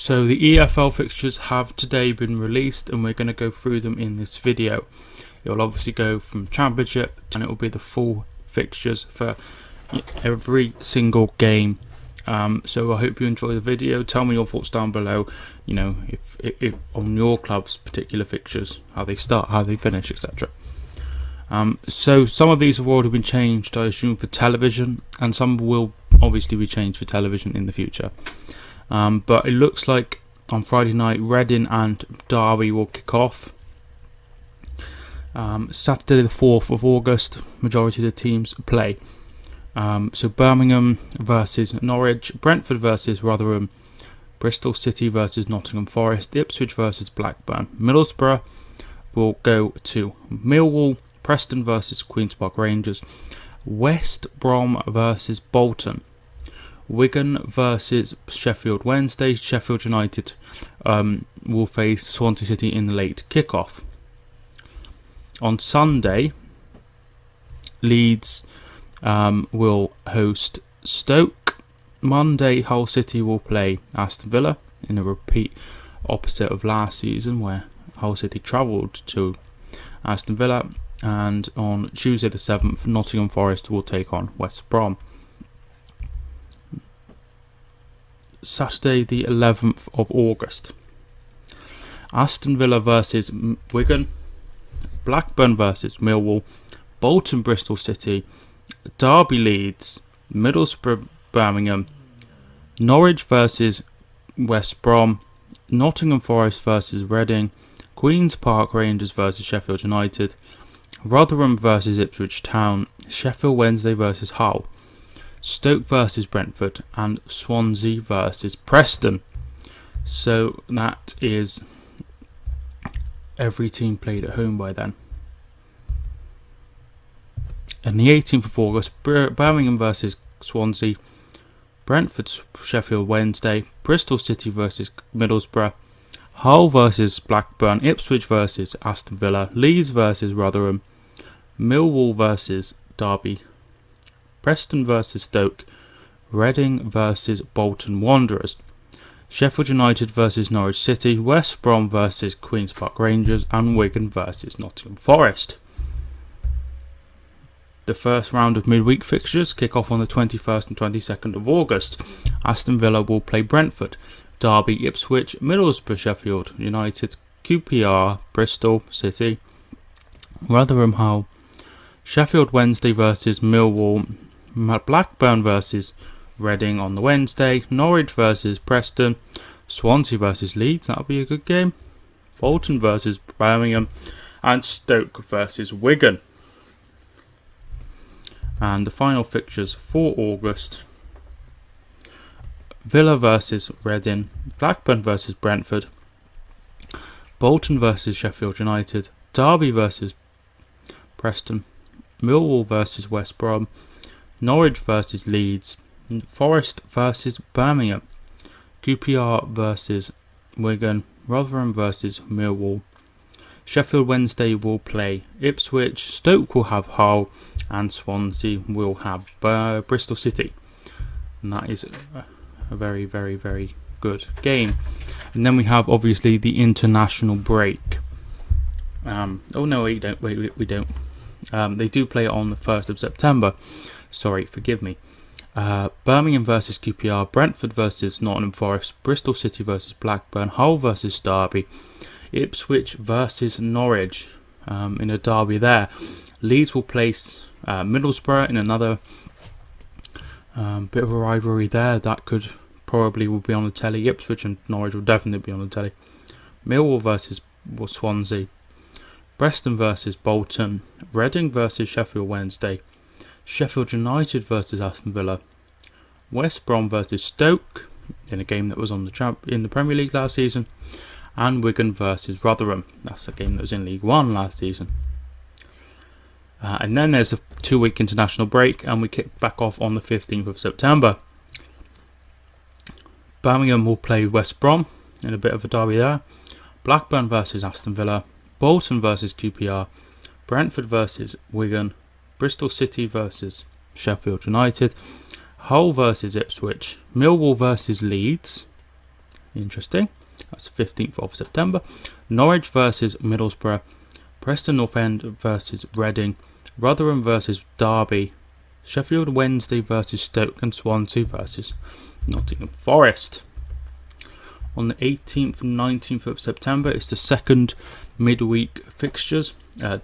So the EFL fixtures have today been released and we're going to go through them in this video. It will obviously go from Championship and it will be the full fixtures for every single game. So I hope you enjoy the video. Tell me your thoughts down below, you know, if on your club's particular fixtures, how they start, how they finish, etc. So some of these have already been changed, I assume, for television, and some will obviously be changed for television in the future. But it looks like on Friday night, Reading and Derby will kick off. Saturday the 4th of August, majority of the teams play. So Birmingham versus Norwich, Brentford versus Rotherham, Bristol City versus Nottingham Forest, Ipswich versus Blackburn, Middlesbrough will go to Millwall, Preston versus Queen's Park Rangers, West Brom versus Bolton, Wigan versus Sheffield Wednesday. Sheffield United will face Swansea City in the late kickoff. On Sunday, Leeds will host Stoke. Monday, Hull City will play Aston Villa in a repeat opposite of last season where Hull City travelled to Aston Villa. And on Tuesday the 7th, Nottingham Forest will take on West Brom. Saturday the 11th of August, Aston Villa versus Wigan, Blackburn versus Millwall, Bolton Bristol City, Derby Leeds, Middlesbrough Birmingham, Norwich versus West Brom, Nottingham Forest versus Reading, Queen's Park Rangers versus Sheffield United, Rotherham versus Ipswich Town, Sheffield Wednesday versus Hull, Stoke versus Brentford, and Swansea versus Preston. So that is every team played at home by then. And the 18th of August, Birmingham versus Swansea, Brentford Sheffield Wednesday, Bristol City versus Middlesbrough, Hull versus Blackburn, Ipswich versus Aston Villa, Leeds versus Rotherham, Millwall versus Derby, Preston versus Stoke, Reading versus Bolton Wanderers, Sheffield United versus Norwich City, West Brom versus Queen's Park Rangers, and Wigan versus Nottingham Forest. The first round of midweek fixtures kick off on the 21st and 22nd of August. Aston Villa will play Brentford, Derby Ipswich, Middlesbrough Sheffield United, QPR Bristol City, Rotherham Hull, Sheffield Wednesday versus Millwall, Blackburn versus Reading on the Wednesday, Norwich versus Preston, Swansea versus Leeds, that'll be a good game, Bolton versus Birmingham, and Stoke versus Wigan. And the final fixtures for August: Villa versus Reading, Blackburn versus Brentford, Bolton versus Sheffield United, Derby versus Preston, Millwall versus West Brom, Norwich versus Leeds, Forest versus Birmingham, QPR versus Wigan, Rotherham versus Millwall, Sheffield Wednesday will play Ipswich, Stoke will have Hull, and Swansea will have Bristol City. And that is a very, very, very good game. And then we have obviously the international break. Oh no, we don't. We don't. They do play it on the 1st of September. Sorry, forgive me. Birmingham versus QPR, Brentford versus Nottingham Forest, Bristol City versus Blackburn, Hull versus Derby, Ipswich versus Norwich in a derby there. Leeds will place Middlesbrough in another bit of a rivalry there. That could probably will be on the telly. Ipswich and Norwich will definitely be on the telly. Millwall versus Swansea, Preston versus Bolton, Reading versus Sheffield Wednesday, Sheffield United versus Aston Villa, West Brom versus Stoke in a game that was on in the Premier League last season, and Wigan versus Rotherham. That's a game that was in League One last season. And then there's a 2-week international break, and we kick back off on the 15th of September. Birmingham will play West Brom in a bit of a derby there. Blackburn versus Aston Villa, Bolton versus QPR, Brentford versus Wigan, Bristol City versus Sheffield United, Hull versus Ipswich, Millwall versus Leeds, Interesting. That's the 15th of September. Norwich versus Middlesbrough. Preston North End versus Reading. Rotherham versus Derby. Sheffield Wednesday versus Stoke, and Swansea versus Nottingham Forest. On the 18th and 19th of September is the second midweek fixtures.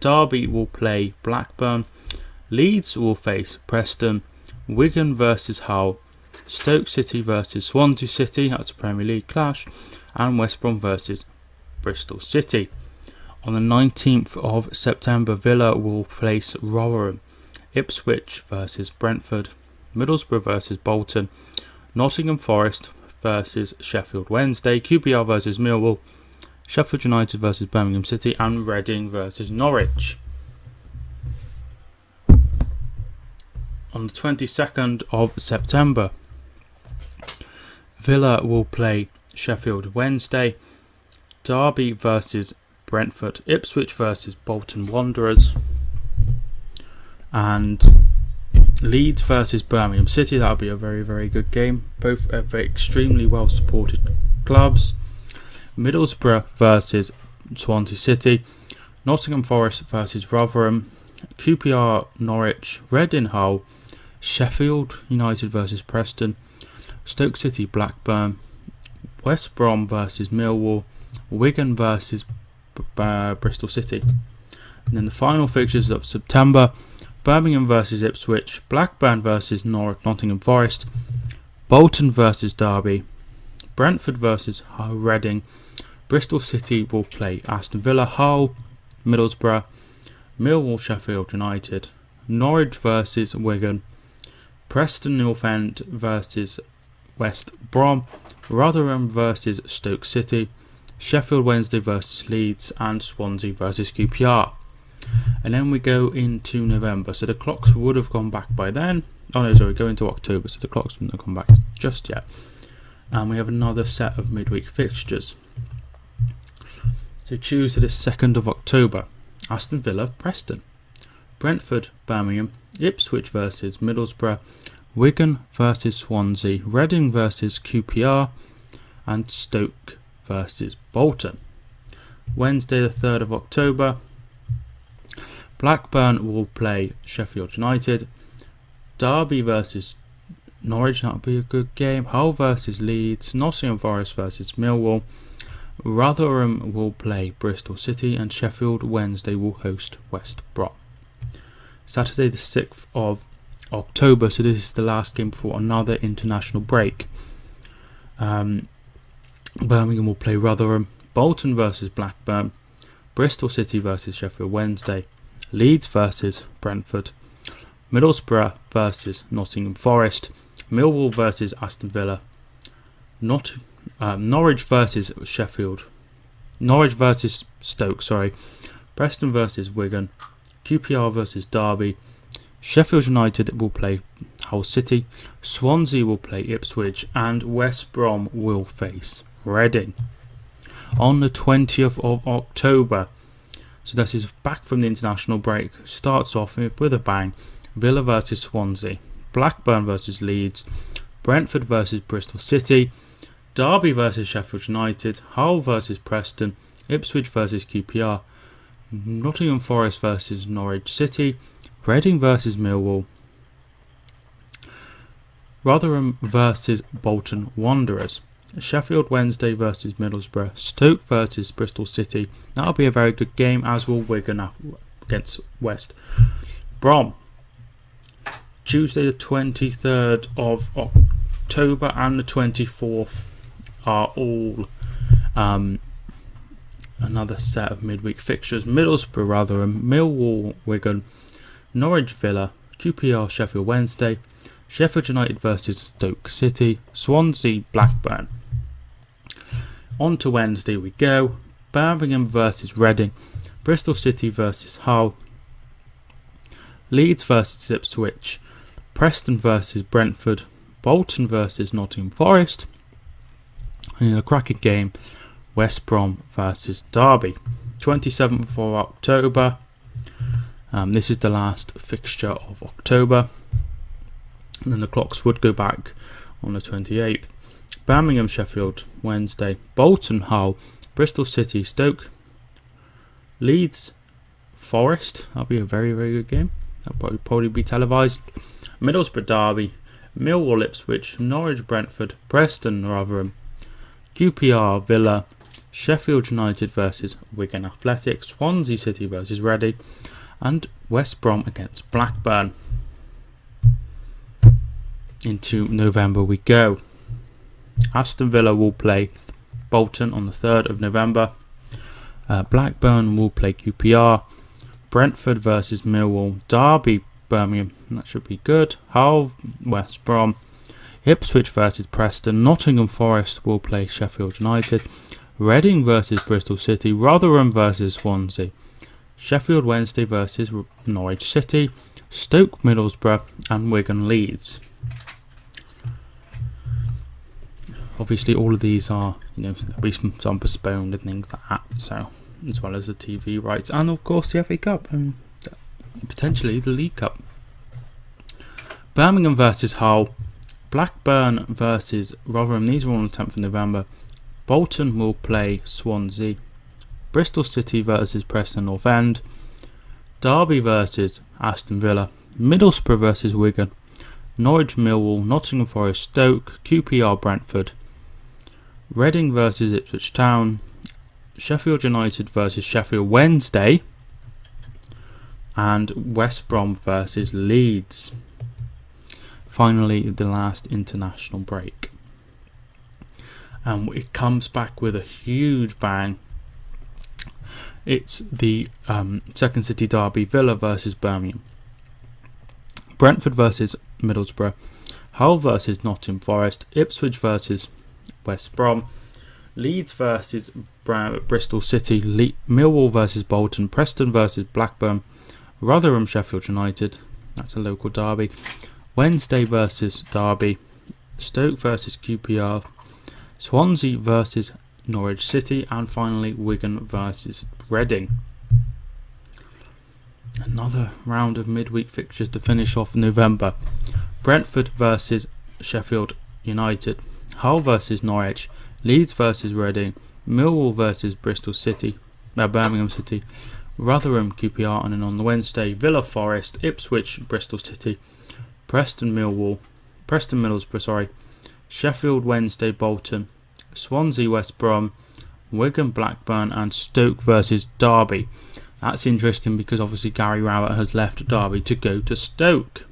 Derby will play Blackburn. Leeds will face Preston. Wigan versus Hull. Stoke City versus Swansea City, that's a Premier League clash. And West Brom versus Bristol City. On the 19th of September, Villa will face Rotherham. Ipswich versus Brentford. Middlesbrough versus Bolton. Nottingham Forest versus Sheffield Wednesday. QPR versus Millwall. Sheffield United versus Birmingham City. And Reading versus Norwich. On the 22nd of September, Villa will play Sheffield Wednesday. Derby versus Brentford. Ipswich versus Bolton Wanderers. And Leeds versus Birmingham City. That'll be a very, very good game. Both are very extremely well supported clubs. Middlesbrough versus Swansea City. Nottingham Forest versus Rotherham. QPR Norwich. Reading Hull. Sheffield United versus Preston. Stoke City Blackburn. West Brom versus Millwall. Wigan versus Bristol City. And then the final fixtures of September: Birmingham versus Ipswich, Blackburn versus Nottingham Forest, Bolton versus Derby, Brentford versus Reading, Bristol City will play Aston Villa, Hull, Middlesbrough, Millwall Sheffield United, Norwich versus Wigan, Preston North End versus West Brom, Rotherham versus Stoke City, Sheffield Wednesday versus Leeds, and Swansea versus QPR. And then we go into November, so the clocks would have gone back by then. Oh no, sorry, go into October, so the clocks wouldn't have gone back just yet. And we have another set of midweek fixtures. So Tuesday the 2nd of October, Aston Villa, Preston, Brentford, Birmingham, Ipswich versus Middlesbrough, Wigan versus Swansea, Reading versus QPR, and Stoke versus Bolton. Wednesday the 3rd of October, Blackburn will play Sheffield United. Derby versus Norwich, that'll be a good game. Hull versus Leeds. Nottingham Forest versus Millwall. Rotherham will play Bristol City, and Sheffield Wednesday will host West Brom. Saturday the 6th of October, so this is the last game before another international break. Birmingham will play Rotherham. Bolton versus Blackburn. Bristol City versus Sheffield Wednesday. Leeds versus Brentford. Middlesbrough versus Nottingham Forest. Millwall versus Aston Villa. Norwich versus Sheffield. Norwich versus Stoke, Preston versus Wigan. QPR versus Derby. Sheffield United will play Hull City. Swansea will play Ipswich. And West Brom will face Reading. On the 20th of October, so this is back from the international break, starts off with a bang. Villa versus Swansea, Blackburn versus Leeds, Brentford versus Bristol City, Derby versus Sheffield United, Hull versus Preston, Ipswich versus QPR, Nottingham Forest versus Norwich City, Reading versus Millwall, Rotherham versus Bolton Wanderers, Sheffield Wednesday versus Middlesbrough, Stoke versus Bristol City. That'll be a very good game, as will Wigan against West Brom. Tuesday the 23rd of October and the 24th are all another set of midweek fixtures. Middlesbrough Rotherham, Millwall Wigan, Norwich Villa, QPR Sheffield Wednesday, Sheffield United versus Stoke City, Swansea Blackburn. On to Wednesday we go. Birmingham versus Reading, Bristol City versus Hull, Leeds versus Ipswich, Preston versus Brentford, Bolton versus Nottingham Forest, and in a cracking game, West Brom versus Derby. 27th of October. This is the last fixture of October. And then the clocks would go back on the 28th. Birmingham, Sheffield, Wednesday. Bolton, Hull. Bristol City, Stoke. Leeds, Forest. That'll be a very, very good game. That'll probably be televised. Middlesbrough, Derby. Millwall, Ipswich. Norwich, Brentford. Preston, Rotherham. QPR, Villa. Sheffield United versus Wigan Athletic. Swansea City versus Reading. And West Brom against Blackburn. Into November we go. Aston Villa will play Bolton on the 3rd of November. Blackburn will play QPR. Brentford versus Millwall. Derby, Birmingham. That should be good. Hull, West Brom. Ipswich versus Preston. Nottingham Forest will play Sheffield United. Reading versus Bristol City. Rotherham versus Swansea. Sheffield Wednesday versus Norwich City. Stoke Middlesbrough and Wigan Leeds. Obviously all of these are, there'll be some postponed and things like that, so as well as the TV rights and of course the FA Cup and potentially the League Cup. Birmingham versus Hull. Blackburn versus Rotherham. These are all on the 10th of November. Bolton will play Swansea. Bristol City versus Preston North End. Derby versus Aston Villa. Middlesbrough versus Wigan. Norwich Millwall. Nottingham Forest Stoke. QPR Brentford. Reading versus Ipswich Town. Sheffield United versus Sheffield Wednesday. And West Brom versus Leeds. Finally, the last international break. And it comes back with a huge bang. It's the Second City Derby. Villa versus Birmingham. Brentford versus Middlesbrough. Hull versus Nottingham Forest. Ipswich versus West Brom. Leeds versus Bristol City. Millwall versus Bolton. Preston versus Blackburn. Rotherham Sheffield United. That's a local derby. Wednesday versus Derby. Stoke versus QPR. Swansea versus Norwich City. And finally Wigan versus Reading. Another round of midweek fixtures to finish off November. Brentford versus Sheffield United. Hull versus Norwich. Leeds versus Reading. Millwall versus Bristol City. Birmingham City. Rotherham QPR. And then on the Wednesday, Villa Forest. Ipswich Bristol City. Preston Middlesbrough. Sheffield Wednesday Bolton. Swansea West Brom. Wigan Blackburn. And Stoke versus Derby. That's interesting because obviously Gary Rowett has left Derby to go to Stoke.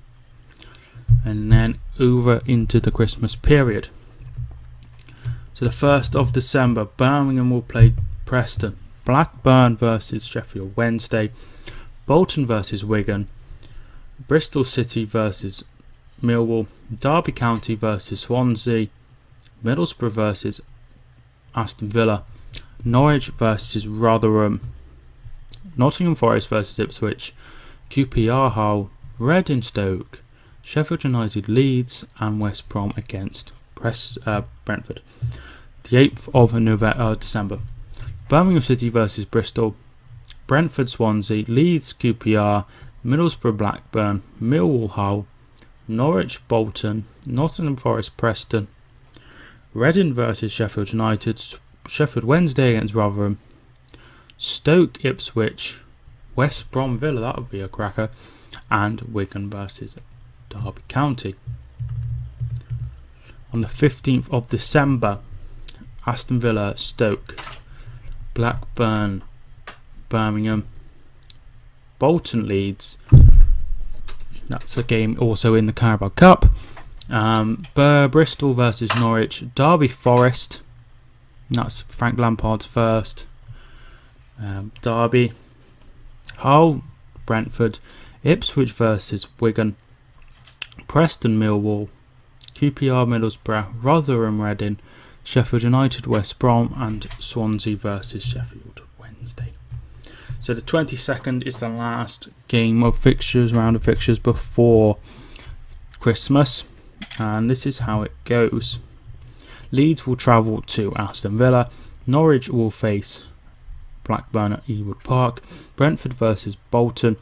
And then over into the Christmas period. So the 1st of December, Birmingham will play Preston. Blackburn versus Sheffield Wednesday. Bolton versus Wigan. Bristol City versus Millwall. Derby County versus Swansea. Middlesbrough versus Aston Villa. Norwich versus Rotherham. Nottingham Forest versus Ipswich. QPR Hull. Reading Stoke. Sheffield United Leeds. And West Brom against Brentford. The 8th of December. Birmingham City versus Bristol. Brentford Swansea. Leeds QPR. Middlesbrough Blackburn. Millwall Hull. Norwich Bolton. Nottingham Forest Preston. Reading versus Sheffield United. Sheffield Wednesday against Rotherham. Stoke Ipswich. West Brom Villa, that would be a cracker. And Wigan versus Derby County. On the 15th of December, Aston Villa Stoke. Blackburn Birmingham. Bolton Leeds. That's a game also in the Carabao Cup. Bristol versus Norwich. Derby Forest. That's Frank Lampard's first derby. Hull Brentford. Ipswich versus Wigan. Preston Millwall. QPR Middlesbrough. Rotherham Reading. Sheffield United West Brom. And Swansea versus Sheffield Wednesday. So the 22nd is the last game of fixtures, round of fixtures before Christmas. And this is how it goes. Leeds will travel to Aston Villa. Norwich will face Blackburn at Ewood Park. Brentford versus Bolton.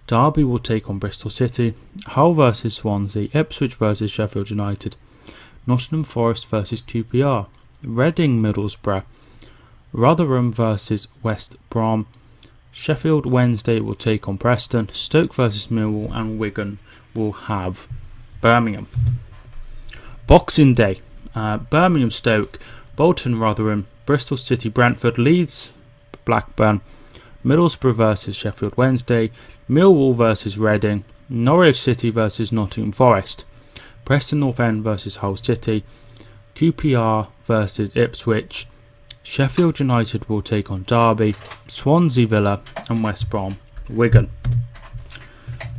Derby will take on Bristol City. Hull versus Swansea. Ipswich versus Sheffield United. Nottingham Forest versus QPR, Reading Middlesbrough, Rotherham versus West Brom, Sheffield Wednesday will take on Preston, Stoke versus Millwall, and Wigan will have Birmingham. Boxing Day, Birmingham Stoke, Bolton Rotherham, Bristol City Brentford, Leeds Blackburn, Middlesbrough versus Sheffield Wednesday, Millwall versus Reading, Norwich City versus Nottingham Forest, Preston North End versus Hull City, QPR versus Ipswich, Sheffield United will take on Derby, Swansea Villa, and West Brom Wigan.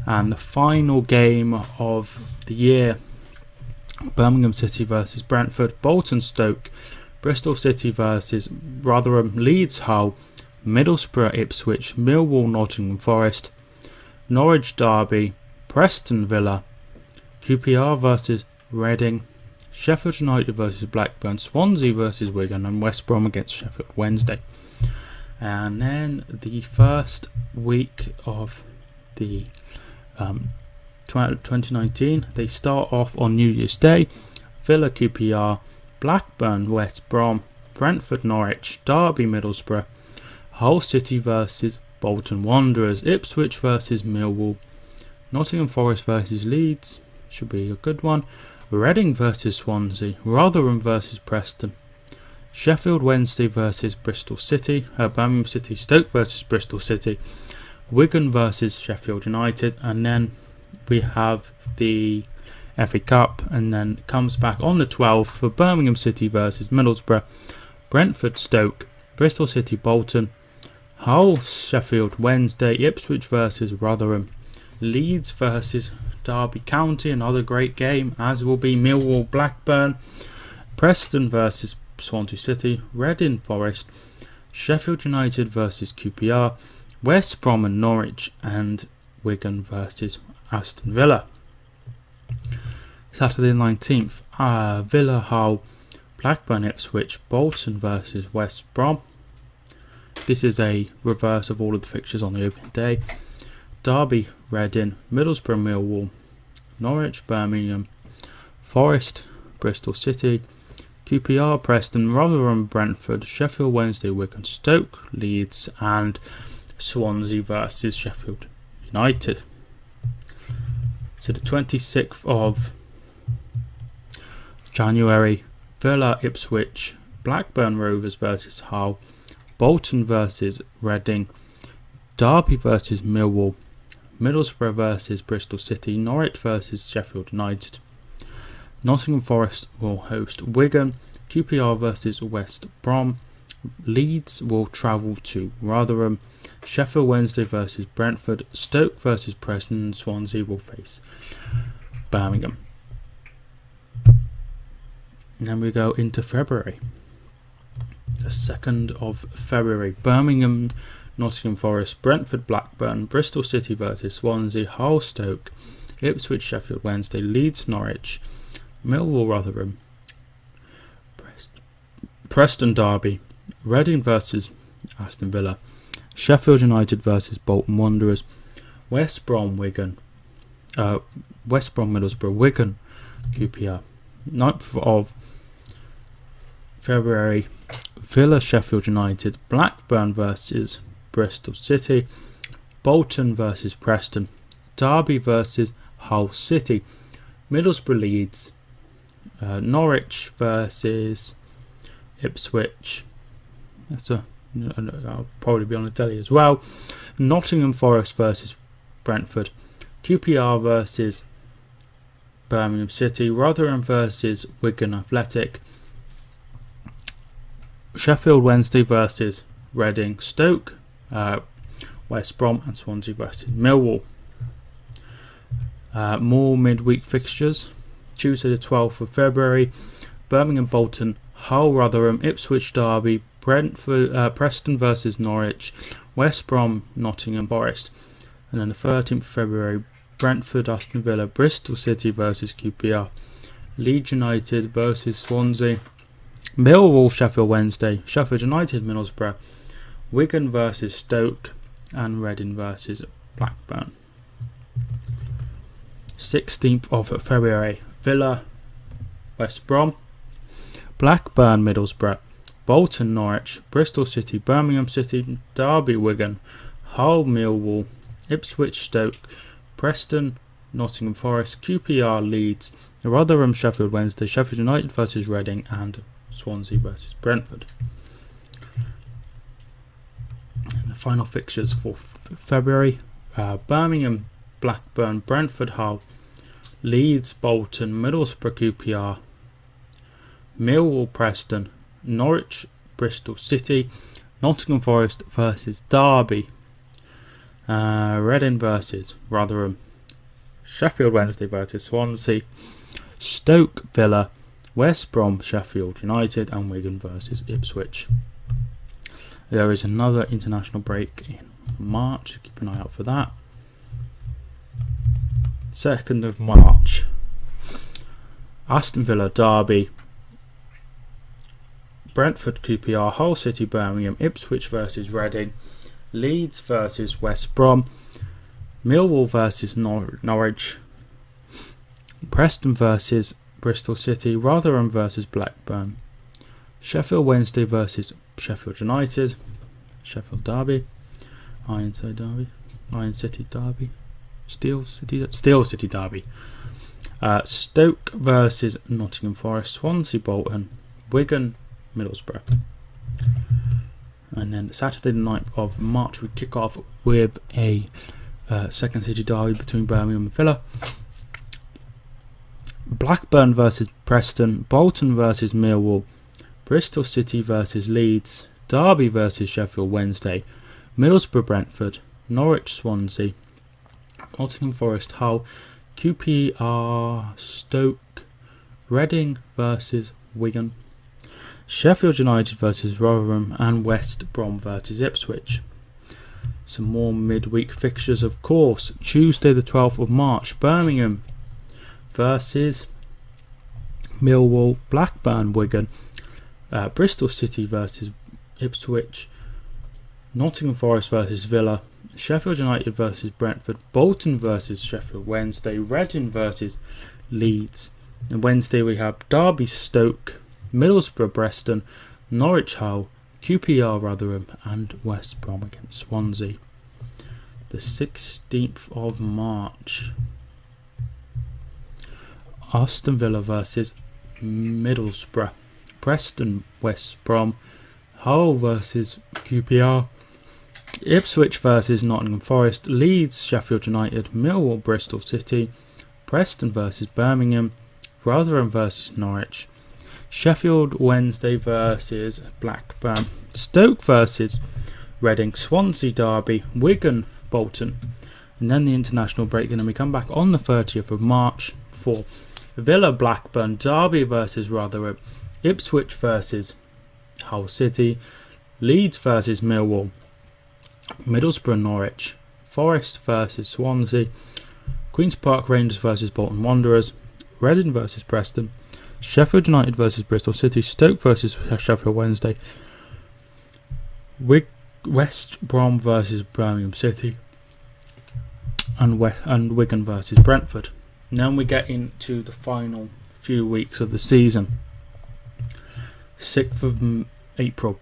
And the final game of the year, Birmingham City versus Brentford, Bolton Stoke, Bristol City versus Rotherham, Leeds Hull, Middlesbrough Ipswich, Millwall Nottingham Forest, Norwich Derby, Preston Villa, QPR versus Reading, Sheffield United versus Blackburn, Swansea versus Wigan, and West Brom against Sheffield Wednesday. And then the first week of the 2019, they start off on New Year's Day. Villa QPR, Blackburn West Brom, Brentford Norwich, Derby Middlesbrough, Hull City versus Bolton Wanderers, Ipswich versus Millwall, Nottingham Forest versus Leeds, should be a good one, Reading versus Swansea, Rotherham versus Preston, Sheffield Wednesday versus Bristol City, Birmingham City, Stoke versus Bristol City, Wigan versus Sheffield United, and then we have the FA Cup, and then it comes back on the 12th for Birmingham City versus Middlesbrough, Brentford Stoke, Bristol City Bolton, Hull Sheffield Wednesday, Ipswich versus Rotherham, Leeds versus Derby County, another great game, as will be Millwall Blackburn, Preston versus Swansea City, Reading Forest, Sheffield United versus QPR, West Brom and Norwich, and Wigan versus Aston Villa. Saturday 19th, Villa Hull, Blackburn Ipswich, Bolton versus West Brom. This is a reverse of all of the fixtures on the opening day. Derby Reading, Middlesbrough Millwall, Norwich Birmingham, Forest Bristol City, QPR Preston, Rotherham Brentford, Sheffield Wednesday Wigan, Stoke Leeds, and Swansea versus Sheffield United. So the 26th of January, Villa Ipswich, Blackburn Rovers versus Hull, Bolton versus Reading, Derby versus Millwall, Middlesbrough versus Bristol City, Norwich versus Sheffield United, Nottingham Forest will host Wigan, QPR versus West Brom, Leeds will travel to Rotherham, Sheffield Wednesday versus Brentford, Stoke versus Preston, and Swansea will face Birmingham. And then we go into February. The 2nd of February, Birmingham Nottingham Forest, Brentford Blackburn, Bristol City versus Swansea, Hull Stoke, Ipswich Sheffield Wednesday, Leeds Norwich, Millwall Rotherham, Preston Derby, Reading versus Aston Villa, Sheffield United versus Bolton Wanderers, West Brom Middlesbrough, Wigan QPR. 9th of February, Villa Sheffield United, Blackburn versus Bristol City, Bolton versus Preston, Derby versus Hull City, Middlesbrough Leeds, Norwich versus Ipswich. I'll probably be on the telly as well. Nottingham Forest versus Brentford, QPR versus Birmingham City, Rotherham versus Wigan Athletic, Sheffield Wednesday versus Reading, Stoke, West Brom, and Swansea versus Millwall. More midweek fixtures. Tuesday the 12th of February, Birmingham Bolton, Hull Rotherham, Ipswich Derby, Preston versus Norwich, West Brom Nottingham Forest. And then the 13th of February, Brentford Aston Villa, Bristol City versus QPR, Leeds United versus Swansea, Millwall Sheffield Wednesday, Sheffield United Middlesbrough, Wigan versus Stoke, and Reading versus Blackburn. 16th of February, Villa West Brom, Blackburn, Middlesbrough, Bolton, Norwich, Bristol City, Birmingham City, Derby, Wigan, Hull, Millwall, Ipswich, Stoke, Preston, Nottingham Forest, QPR, Leeds, Rotherham, Sheffield Wednesday, Sheffield United versus Reading, and Swansea versus Brentford. And the final fixtures for February: Birmingham, Blackburn, Brentford, Hull, Leeds, Bolton, Middlesbrough, QPR, Millwall, Preston, Norwich, Bristol City, Nottingham Forest versus Derby, Reading versus Rotherham, Sheffield Wednesday versus Swansea, Stoke, Villa, West Brom, Sheffield United, and Wigan versus Ipswich. There is another international break in March, keep an eye out for that. 2nd of March, Aston Villa, Derby, Brentford, QPR, Hull City, Birmingham, Ipswich versus Reading, Leeds versus West Brom, Millwall versus Norwich, Preston versus Bristol City, Rotherham versus Blackburn, Sheffield Wednesday versus Sheffield United, Sheffield Derby, Iron City Derby, Steel City Derby, Stoke versus Nottingham Forest, Swansea, Bolton, Wigan, Middlesbrough. And then Saturday the 9th of March we kick off with a second city derby between Birmingham and Villa, Blackburn versus Preston, Bolton versus Millwall, Bristol City versus Leeds, Derby versus Sheffield Wednesday, Middlesbrough, Brentford, Norwich, Swansea, Nottingham Forest, Hull, QPR, Stoke, Reading versus Wigan, Sheffield United versus Rotherham, and West Brom versus Ipswich. Some more midweek fixtures, of course. Tuesday the 12th of March, Birmingham versus Millwall, Blackburn, Wigan, Bristol City versus Ipswich, Nottingham Forest versus Villa, Sheffield United versus Brentford, Bolton versus Sheffield Wednesday, Reading versus Leeds. And Wednesday we have Derby, Stoke, Middlesbrough, Preston, Norwich, Hull, QPR, Rotherham, and West Brom against Swansea. The 16th of March, Aston Villa versus Middlesbrough, Preston, West Brom, Hull versus QPR, Ipswich versus Nottingham Forest, Leeds, Sheffield United, Millwall, Bristol City, Preston versus Birmingham, Rotherham versus Norwich, Sheffield Wednesday versus Blackburn, Stoke versus Reading, Swansea, Derby, Wigan, Bolton, and then the international break, and then we come back on the 30th of March for Villa, Blackburn, Derby versus Rotherham, Ipswich versus Hull City, Leeds versus Millwall, Middlesbrough, Norwich, Forest versus Swansea, Queen's Park Rangers versus Bolton Wanderers, Reading versus Preston, Sheffield United versus Bristol City, Stoke versus Sheffield Wednesday, West Brom versus Birmingham City, and Wigan versus Brentford. And then we get into the final few weeks of the season. 6th of April,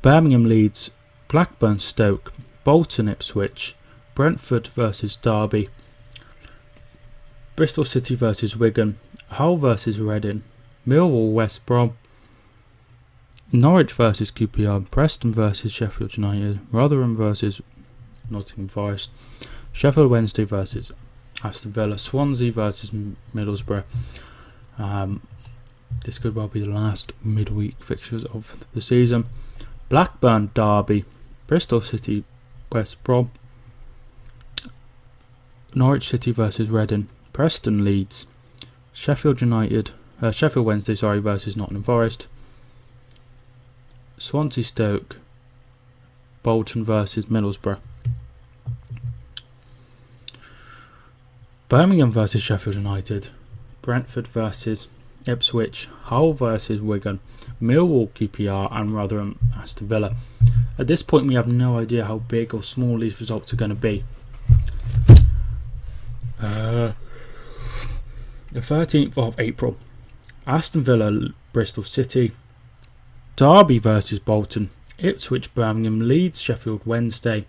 Birmingham, Leeds, Blackburn, Stoke, Bolton, Ipswich, Brentford versus Derby, Bristol City versus Wigan, Hull versus Reading, Millwall, West Brom, Norwich versus QPR, Preston versus Sheffield United, Rotherham versus Nottingham Forest, Sheffield Wednesday versus Aston Villa, Swansea versus Middlesbrough. This could well be the last midweek fixtures of the season. Blackburn, Derby, Bristol City, West Brom, Norwich City versus Reading, Preston, Leeds, Sheffield Wednesday versus Nottingham Forest, Swansea, Stoke, Bolton versus Middlesbrough, Birmingham versus Sheffield United, Brentford versus Ipswich, Hull versus Wigan, Millwall, QPR, and Rotherham, Aston Villa. At this point we have no idea how big or small these results are going to be. The 13th of April, Aston Villa, Bristol City. Derby versus Bolton. Ipswich, Birmingham, Leeds, Sheffield Wednesday.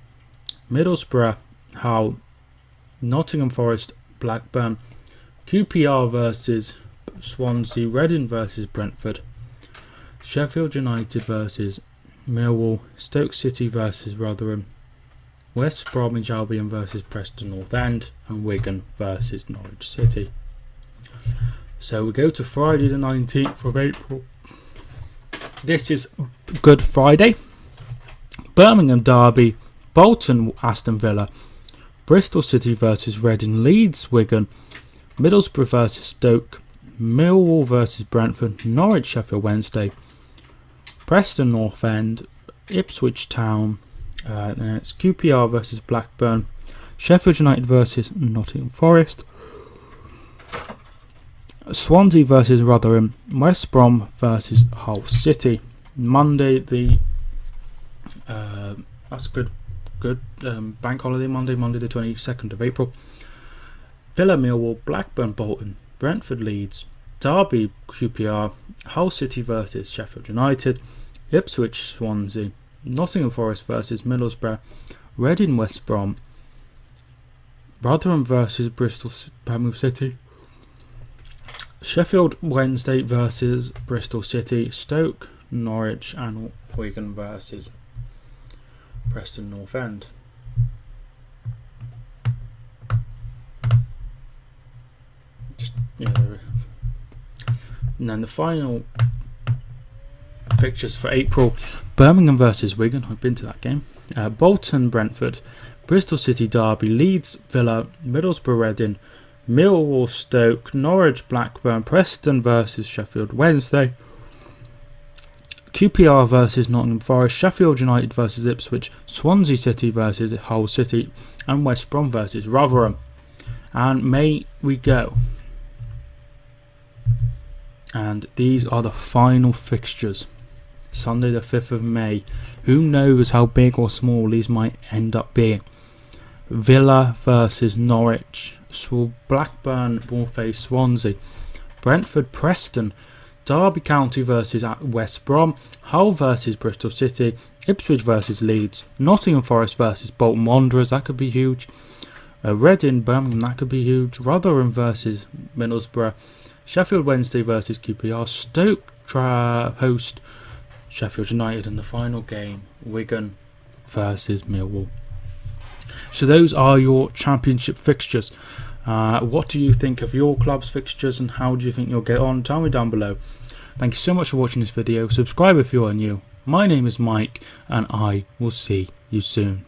Middlesbrough, Hull, Nottingham Forest, Blackburn. QPR versus Swansea. Reading versus Brentford. Sheffield United versus Millwall. Stoke City versus Rotherham. West Bromwich Albion versus Preston North End. And Wigan versus Norwich City. So we go to Friday the 19th of April. This is Good Friday. Birmingham Derby, Bolton Aston Villa, Bristol City versus Reading, Leeds Wigan, Middlesbrough versus Stoke, Millwall versus Brentford, Norwich Sheffield Wednesday, Preston North End, Ipswich Town, then it's QPR versus Blackburn, Sheffield United versus Nottingham Forest, Swansea versus Rotherham, West Brom versus Hull City. Monday that's good bank holiday Monday the 22nd of April. Villa Millwall, Blackburn Bolton, Brentford Leeds, Derby QPR, Hull City versus Sheffield United, Ipswich Swansea, Nottingham Forest versus Middlesbrough, Reading West Brom, Rotherham versus Bristol Birmingham City, Sheffield Wednesday versus Bristol City, Stoke, Norwich and Wigan versus Preston North End. And then the final fixtures for April: Birmingham versus Wigan. I've been to that game. Bolton Brentford, Bristol City Derby, Leeds Villa, Middlesbrough Reading, Millwall Stoke, Norwich Blackburn, Preston versus Sheffield Wednesday, QPR versus Nottingham Forest, Sheffield United versus Ipswich, Swansea City versus Hull City, and West Brom versus Rotherham. And May we go. And these are the final fixtures. Sunday the 5th of May. Who knows how big or small these might end up being. Villa versus Norwich, Blackburn will face Swansea, Brentford Preston, Derby County versus West Brom, Hull versus Bristol City, Ipswich versus Leeds, Nottingham Forest versus Bolton Wanderers, that could be huge, Reading Birmingham, that could be huge, Rotherham versus Middlesbrough, Sheffield Wednesday versus QPR, Stoke host Sheffield United, and the final game Wigan versus Millwall. So those are your championship fixtures. What do you think of your club's fixtures and how do you think you'll get on? Tell me down below. Thank you so much for watching this video. Subscribe if you are new. My name is Mike and I will see you soon.